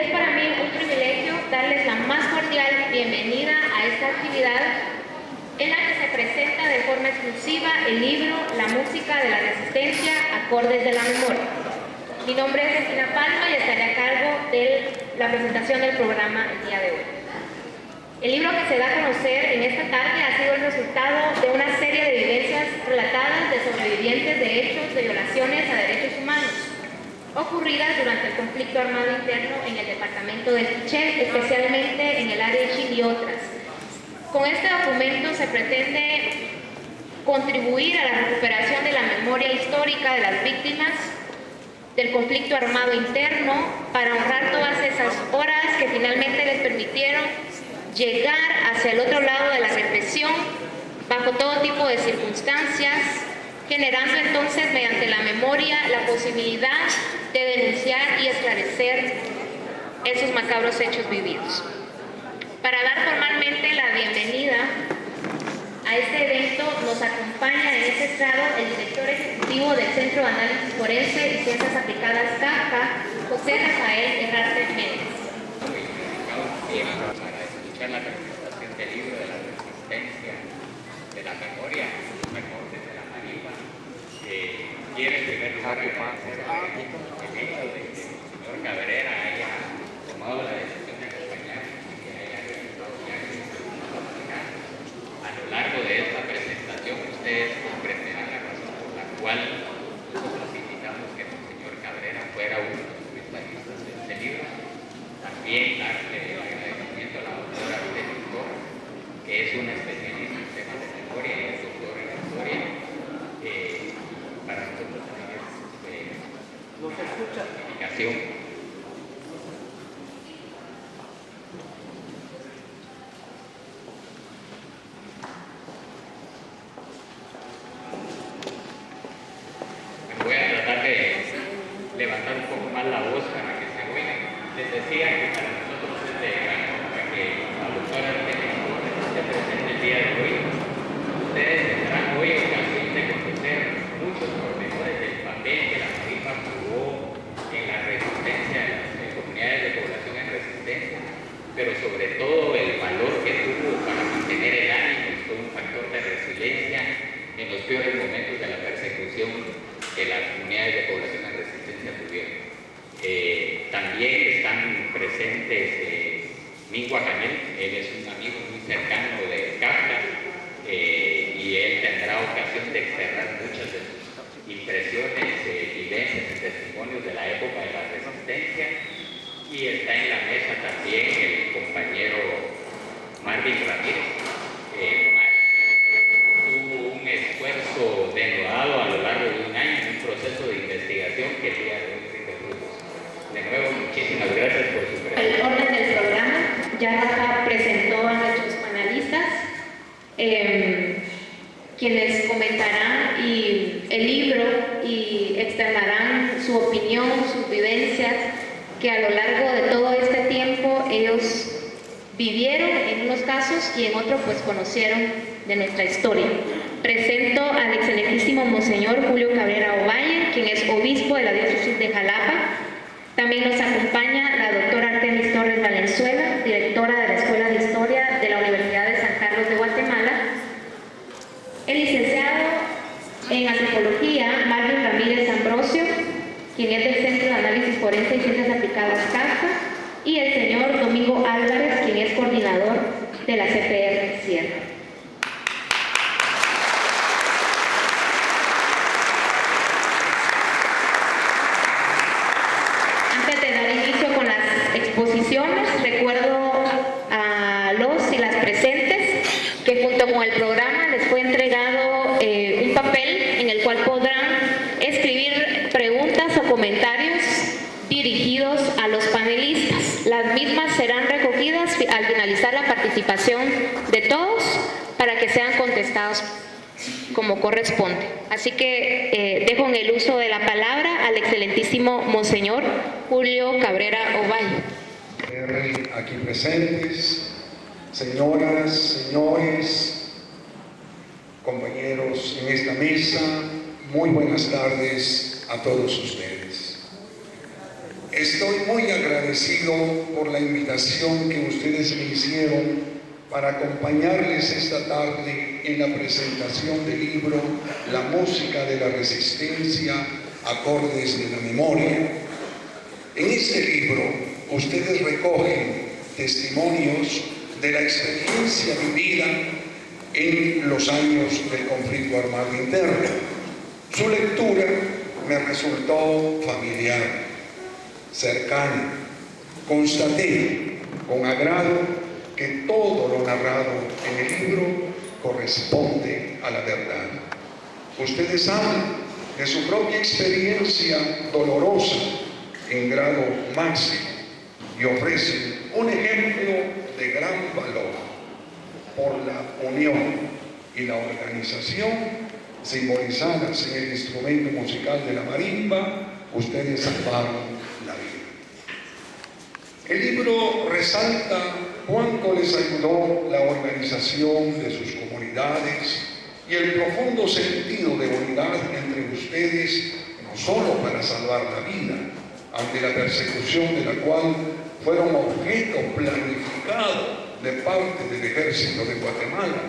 es para mí un privilegio darles la más cordial bienvenida a esta actividad en la que se presenta de forma exclusiva el libro La música de la resistencia, acordes de la memoria. Mi nombre es Cristina Palma y estaré a cargo de la presentación del programa el día de hoy. El libro que se da a conocer en esta tarde ha sido el resultado de una serie de vivencias relatadas de sobrevivientes de hechos de violaciones a derechos humanos ocurridas durante el conflicto armado interno en el departamento del Quiché, especialmente en el área de Chile y otras. Con este documento se pretende contribuir a la recuperación de la memoria histórica de las víctimas del conflicto armado interno para honrar todas esas horas que finalmente les permitieron llegar hacia el otro lado de la represión bajo todo tipo de circunstancias, generando entonces mediante la memoria la posibilidad de denunciar y esclarecer esos macabros hechos vividos. Para dar formalmente la bienvenida a este evento nos acompaña en este estrado el director ejecutivo del Centro de Análisis Forense y Ciencias Aplicadas CAFCA, José Rafael Herrarte Méndez. Para escuchar la presentación del libro de la resistencia, de la memoria, acordes de la marimba, quiero en primer lugar agradecer el hecho de que el señor Cabrera haya tomado la decisión de acompañarnos y que haya realizado a lo largo de esta presentación. Ustedes comprenderán la razón por la cual nosotros invitamos que el señor Cabrera fuera uno de los especialistas de este libro. También darle el agradecimiento a la doctora Artemisa Torres, que es una especialista en temas de memoria y es doctora en historia. Para nosotros también es gratificación. Voy a tratar de levantar un poco más la voz para que se oiga. Les decía que para nosotros es de gran honra que la doctora Artemisa Torres esté presente el día de hoy. Ustedes tendrán hoy ocasión de conocer muchos pormenores del papel que la marimba jugó en la resistencia de las comunidades de población en resistencia, pero sobre todo el valor que tuvo para mantener el ánimo y fue un factor de resiliencia en los peores momentos de la persecución que las comunidades de población en resistencia tuvieron. También están presentes Mingua Canel, él es un amigo muy cercano de CAFCA, y él tendrá ocasión de externar muchas de sus impresiones, vivencias y testimonios de la época de la resistencia. Y está en la mesa también el compañero Marvin Ramírez. Tuvo un esfuerzo denodado a lo largo de un año en un proceso de investigación que el día de hoy rinde frutos. De nuevo, muchísimas gracias por su presencia. El orden del programa ya Rafa presentó a nuestros panelistas, quienes comentarán el libro y externarán su opinión, sus vivencias, que a lo largo de todo este tiempo ellos vivieron en unos casos y en otros pues conocieron de nuestra historia. Presento al excelentísimo Monseñor Julio Cabrera Ovalle, quien es obispo de la diócesis de Jalapa. También nos acompaña la doctora Artemisa Torres Valenzuela, directora de la Escuela de Historia de la Universidad de San Carlos de Guatemala. El licenciado en Antropología, Marvin Ramírez Ambrosio, quien es del Centro de Análisis Forense y Ciencias Aplicadas CAFCA, y el señor Domingo Álvarez, quien es coordinador de la CPR Sierra. Antes de dar inicio con las exposiciones, recuerdo a los y las presentes que junto con el programa les fue entregado un papel en el cual podrán escribir preguntas o comentarios dirigidos a los panelistas. Las mismas serán recogidas al finalizar la participación de todos para que sean contestados como corresponde. Así que dejo en el uso de la palabra al excelentísimo Monseñor Julio Cabrera Ovalle. Aquí presentes, señoras, señores, compañeros en esta mesa, muy buenas tardes a todos ustedes. Estoy muy agradecido por la invitación que ustedes me hicieron para acompañarles esta tarde en la presentación del libro La música de la resistencia, acordes de la memoria. En este libro ustedes recogen testimonios de la experiencia vivida en los años del conflicto armado interno. Su lectura me resultó familiar, cercana. Constaté con agrado que todo lo narrado en el libro corresponde a la verdad. Ustedes saben de su propia experiencia dolorosa en grado máximo y ofrecen un ejemplo de gran valor. Por la unión y la organización simbolizadas en el instrumento musical de la marimba, ustedes salvaron la vida. El libro resalta cuánto les ayudó la organización de sus comunidades y el profundo sentido de unidad entre ustedes, no solo para salvar la vida ante la persecución de la cual fueron objeto planificado de parte del ejército de Guatemala,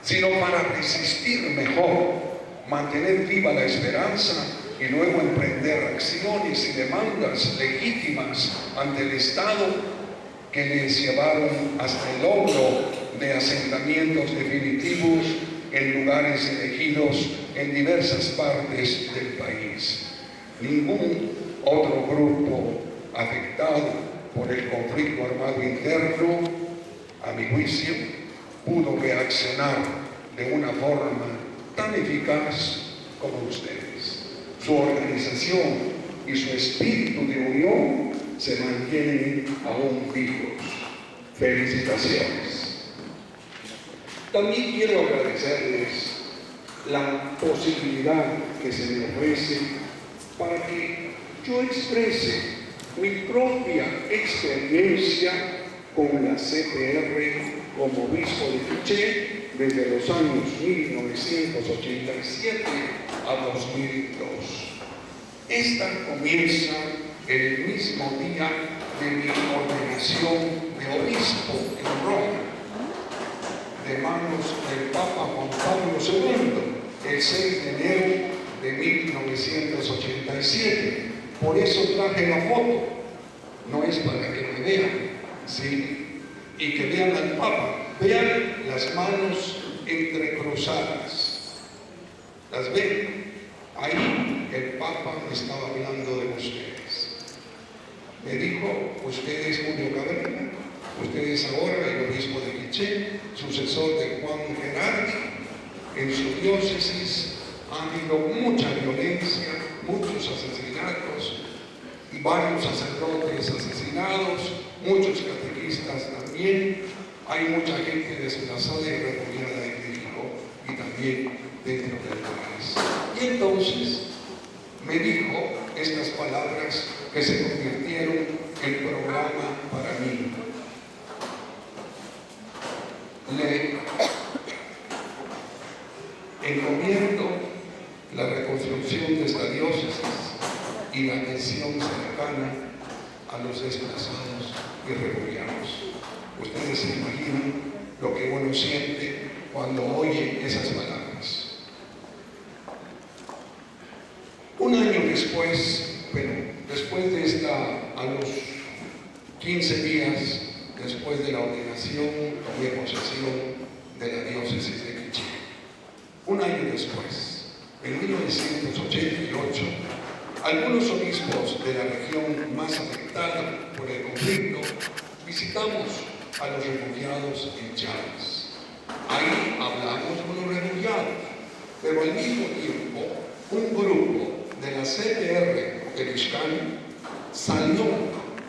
sino para resistir mejor, mantener viva la esperanza y luego emprender acciones y demandas legítimas ante el Estado que les llevaron hasta el logro de asentamientos definitivos en lugares elegidos en diversas partes del país. Ningún otro grupo afectado por el conflicto armado interno, a mi juicio, pudo reaccionar de una forma tan eficaz como ustedes. Su organización y su espíritu de unión se mantienen aún vivos. Felicitaciones. También quiero agradecerles la posibilidad que se me ofrece para que yo exprese mi propia experiencia con la CPR como obispo de Quiché desde los años 1987 a 2002. Esta comienza el mismo día de mi ordenación de obispo en Roma, de manos del Papa Juan Pablo II, el 6 de enero de 1987. Por eso traje la foto, no es para que me vean, ¿sí? Y que vean al Papa, vean las manos entrecruzadas. ¿Las ven? Ahí el Papa estaba hablando de ustedes. Me dijo, usted es Julio Cabrera, usted es ahora el obispo de Quiché, sucesor de Juan Gerardi. En su diócesis ha habido mucha violencia, muchos asesinatos, varios sacerdotes asesinados, muchos catequistas también, hay mucha gente desplazada y refugiada en México y también dentro del país. Y entonces me dijo estas palabras que se convirtieron en programa para mí. Le encomiendo la reconstrucción de esta diócesis y la atención cercana a los desplazados y refugiados. Ustedes se imaginan lo que uno siente cuando oye esas palabras. Un año después, después de a los 15 días después de la ordenación, tomé posesión de la diócesis de Quiché. Un año después, en 1988, algunos obispos de la región más afectada por el conflicto visitamos a los refugiados en Chávez. Ahí hablamos con los refugiados, pero al mismo tiempo un grupo de la CPR de Ixcán salió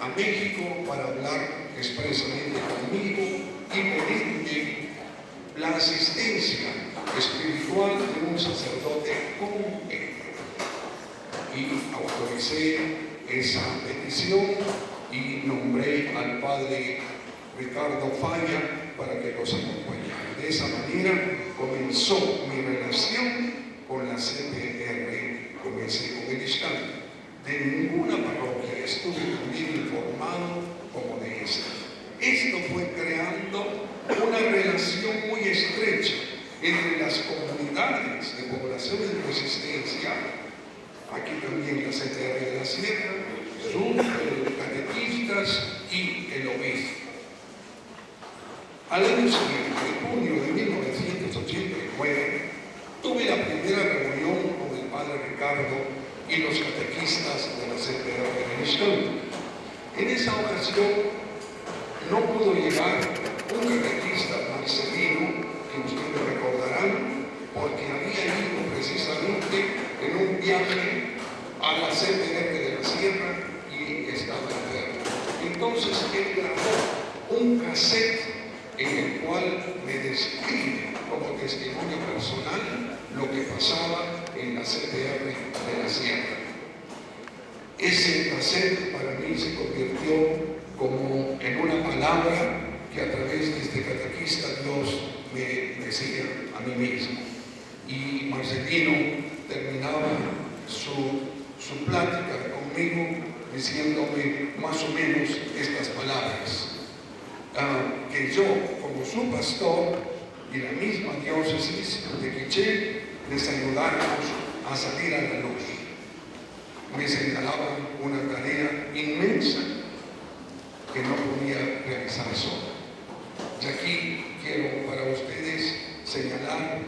a México para hablar expresamente conmigo y pedirme la asistencia espiritual de un sacerdote común. Y autoricé esa petición y nombré al padre Ricardo Falla para que los acompañara. De esa manera comenzó mi relación con la CPR, comencé con el Ixcán. de ninguna parroquia estuve también informado como de esta. Esto fue creando una relación muy estrecha entre las comunidades de población en resistencia, aquí también la CTR de la Sierra, sus catequistas y el obispo. Al año siguiente, en junio de 1989, tuve la primera reunión con el padre Ricardo y los catequistas de la CTR de Mixcán. En esa ocasión no pudo llegar un catequista Marcelino, que ustedes recordarán, porque había ido precisamente en un viaje a la CTR de la Sierra y estaba enfermo. Entonces él grabó un cassette en el cual me describe como testimonio personal lo que pasaba en la CTR de la Sierra. Ese cassette para mí se convirtió como en una palabra que a través de este catequista Dios me decía a mí mismo. Y Marcelino terminaba su plática conmigo diciéndome más o menos estas palabras. Que yo, como su pastor y la misma diócesis de Quiché, les ayudáramos a salir a la luz. Me señalaban una tarea inmensa que no podía realizar solo. Y aquí quiero para ustedes señalar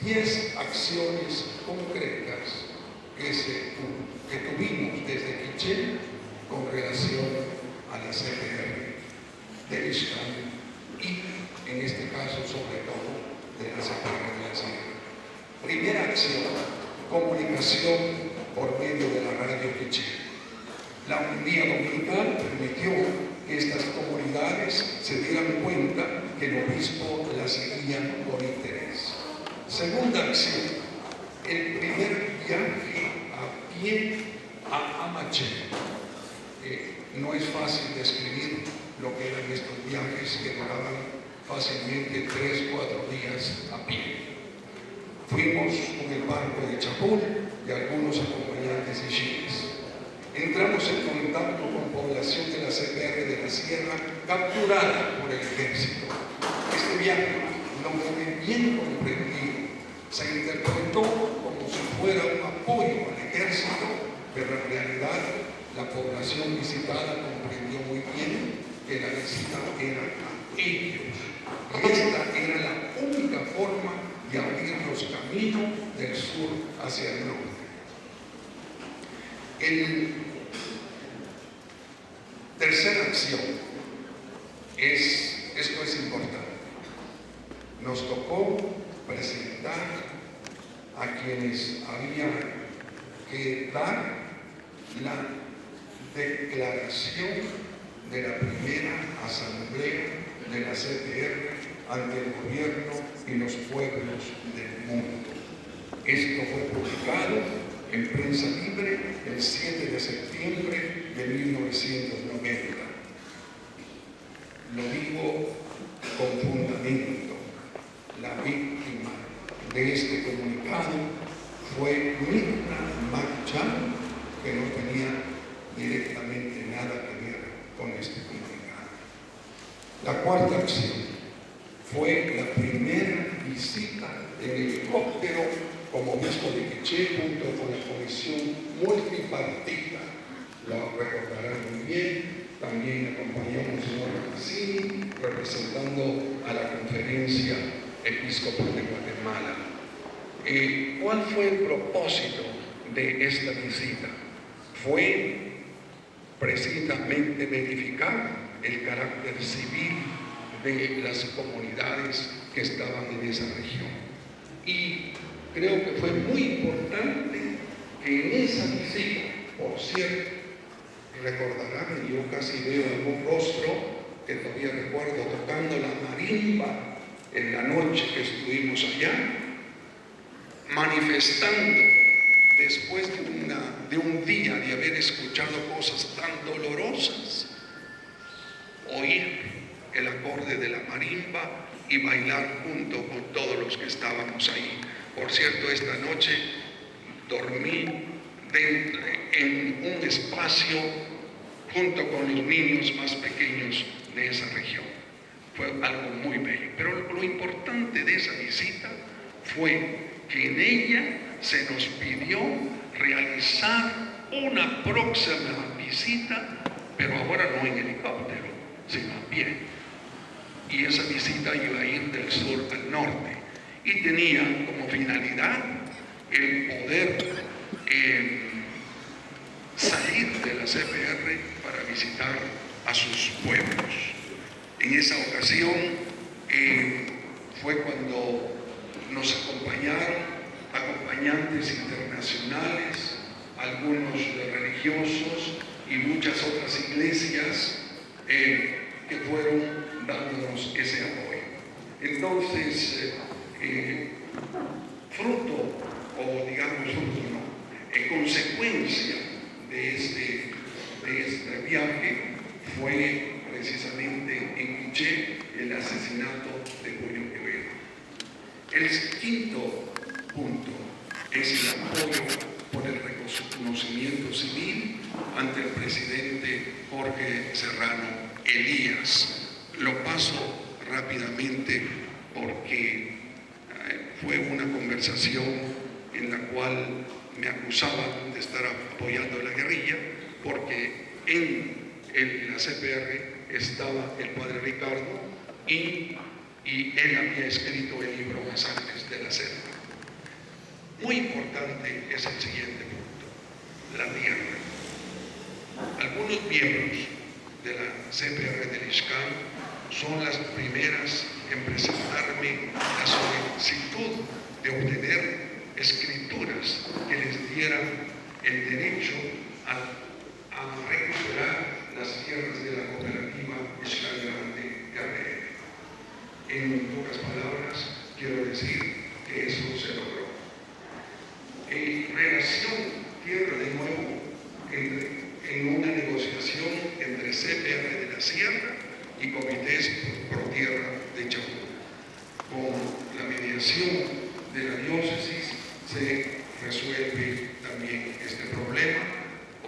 10 acciones concretas que tuvimos desde Quiché con relación a la CTR de Mixcán y en este caso sobre todo de la CTR de la Sierra. Primera acción, comunicación por medio de la radio Quiché. La Unidad Dominical permitió que estas comunidades se dieran cuenta que el obispo las seguía con interés. Segunda acción, el primer viaje a pie a Amaché. No es fácil describir lo que eran estos viajes que duraban fácilmente 3-4 días a pie. Fuimos con el barco de Chapul y algunos acompañantes de chiles. Entramos en contacto con población de la CTR de la Sierra capturada por el ejército. Este viaje no fue bien comprendido. Se interpretó como si fuera un apoyo al ejército, pero en realidad la población visitada comprendió muy bien que la visita era a ellos. Y esta era la única forma de abrirnos camino del sur hacia el norte. Tercera acción, esto es importante. Nos tocó presentar a quienes había que dar la declaración de la primera asamblea de la CTR ante el gobierno y los pueblos del mundo. Esto fue publicado en Prensa Libre el 7 de septiembre de 1990. Lo digo con fundamento. La víctima de este comunicado fue Mirna Marchán, que no tenía directamente nada que ver con este comunicado. La cuarta acción fue la primera visita en helicóptero como obispo de Quiché junto con la comisión multipartita. Lo recordarán muy bien. También acompañó a Monseñor Cassini representando a la Conferencia Episcopal de Guatemala. ¿Cuál fue el propósito de esta visita? Fue precisamente verificar el carácter civil de las comunidades que estaban en esa región. Y creo que fue muy importante que en esa visita, por cierto, recordarán, y yo casi veo algún rostro que todavía recuerdo tocando la marimba en la noche que estuvimos allá, manifestando después de un día de haber escuchado cosas tan dolorosas, oír el acorde de la marimba y bailar junto con todos los que estábamos ahí. Por cierto, esta noche dormí en un espacio junto con los niños más pequeños de esa región. Fue algo muy bello. Pero lo importante de esa visita fue que en ella se nos pidió realizar una próxima visita, pero ahora no en helicóptero, sino a pie. Y esa visita iba a ir del sur al norte y tenía como finalidad el poder salir de la CPR para visitar a sus pueblos. En esa ocasión fue cuando nos acompañaron acompañantes internacionales, algunos religiosos y muchas otras iglesias que fueron dándonos ese apoyo. Entonces, fruto, o digamos fruto no, consecuencia de este viaje fue precisamente en Quiché el asesinato de Julio Quevedo. El quinto punto es el apoyo por el reconocimiento civil ante el presidente Jorge Serrano Elías. Lo paso rápidamente porque fue una conversación en la cual me acusaban de estar apoyando a la guerrilla, porque en la CPR estaba el padre Ricardo y él había escrito el libro Masacres de la Selva. Muy importante es el siguiente punto: la tierra. Algunos miembros de la CPR del ISCAM son las primeras en presentarme la solicitud de obtener escrituras que les dieran el derecho a recuperar las tierras de la cooperativa ISCAM Grande Guerrero. En pocas palabras, quiero decir que eso se logró. En relación, tierra de nuevo, en una negociación entre CPR de la Sierra y comités pro tierra de Chabón. Con la mediación de la diócesis se resuelve también este problema,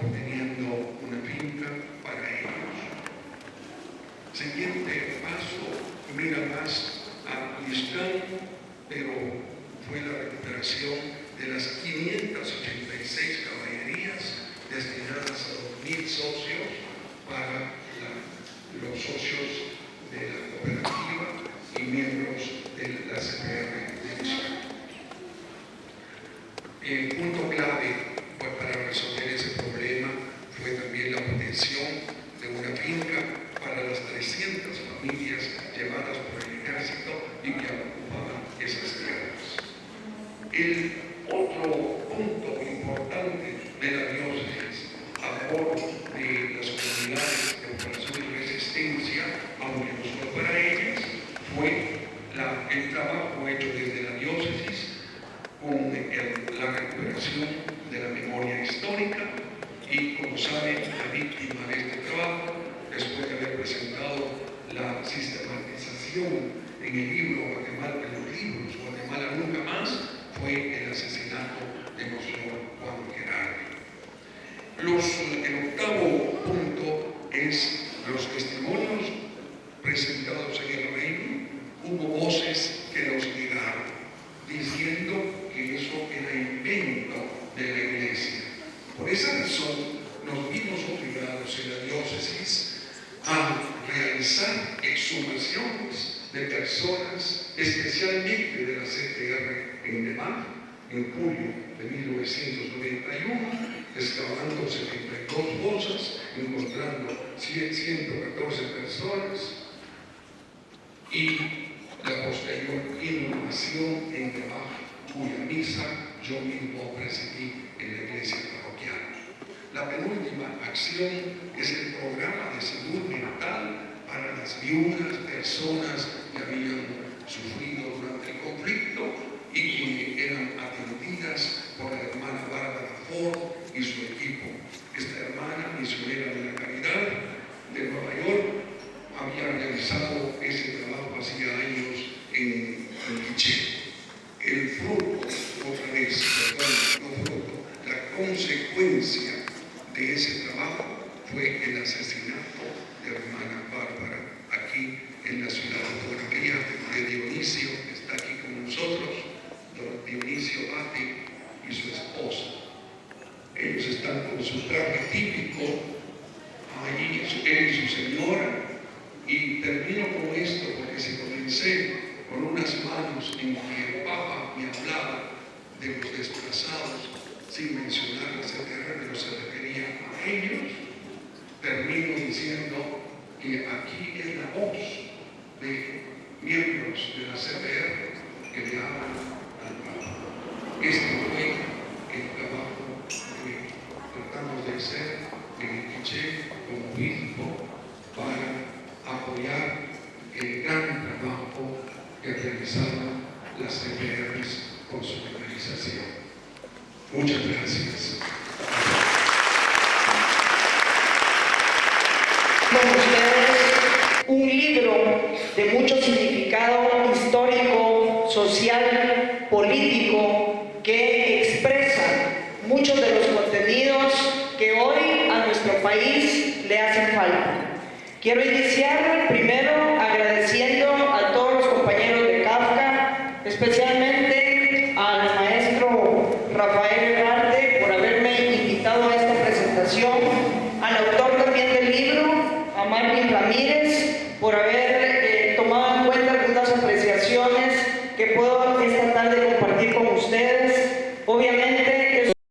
obteniendo una finca para ellos. Siguiente paso, mira más a ISCAM, pero fue la recuperación de las 586 caballerías destinadas a 2.000 socios para los socios de la cooperativa y miembros de la CPR de ISCAM. El punto clave para resolver ese problema fue también la obtención de una finca para las 300 familias llevadas por el ejército y que ocupaban esas tierras. El otro punto importante de la diócesis a favor de las comunidades de operación y resistencia, aunque no solo para ellas, fue el trabajo hecho desde la diócesis con la recuperación de la memoria histórica y, como saben, la víctima de este trabajo, después de haber presentado la sistematización en el libro Guatemala, en los libros Guatemala Nunca Más, fue el asesinato de Monseñor Juan Gerardo. El octavo punto es los testimonios presentados en el reino. Hubo voces que los negaron, diciendo que eso era invento de la iglesia. Por esa razón nos vimos obligados en la diócesis a realizar exhumaciones de personas, especialmente de la CPR en Nemán, en julio de 1991, excavando 72 fosas, encontrando 114 personas, y la posterior inhumación en Nemán, cuya misa yo mismo presidí en la iglesia parroquial. La penúltima acción es el programa de salud mental para las viudas, personas que habían sufrido durante el conflicto y que eran atendidas por la hermana Bárbara Ford y su equipo. Esta hermana, misionera de la Caridad de Nueva York, había realizado ese trabajo hacía años en Quiché. El fruto, otra vez, perdón, no fruto, la consecuencia de ese trabajo fue el asesinato de la hermana Bárbara aquí en la ciudad de Todavía, de Dionisio, que está aquí con nosotros, don Dionisio Ate y su esposa. Ellos están con su traje típico, allí él y su señora, y termino con esto porque si comencé con unas manos en que el Papa me hablaba de los desplazados, sin mencionar la CTR, pero se refería a ellos, termino diciendo que aquí es la voz de miembros de la CTR que le hablan al Papa. Este fue el trabajo que tratamos de hacer en Quiché como obispo para apoyar el gran trabajo que realizaban las CTRs con su legalización. Muchas gracias. Con ustedes un libro de mucho significado histórico, social, político, que expresa muchos de los contenidos que hoy a nuestro país le hacen falta. Quiero iniciar primero agradeciendo a todos los compañeros de Kafka, especialmente al maestro Rafael Herarte por haberme invitado a esta presentación, al autor también del libro, a Marvin Ramírez, por haber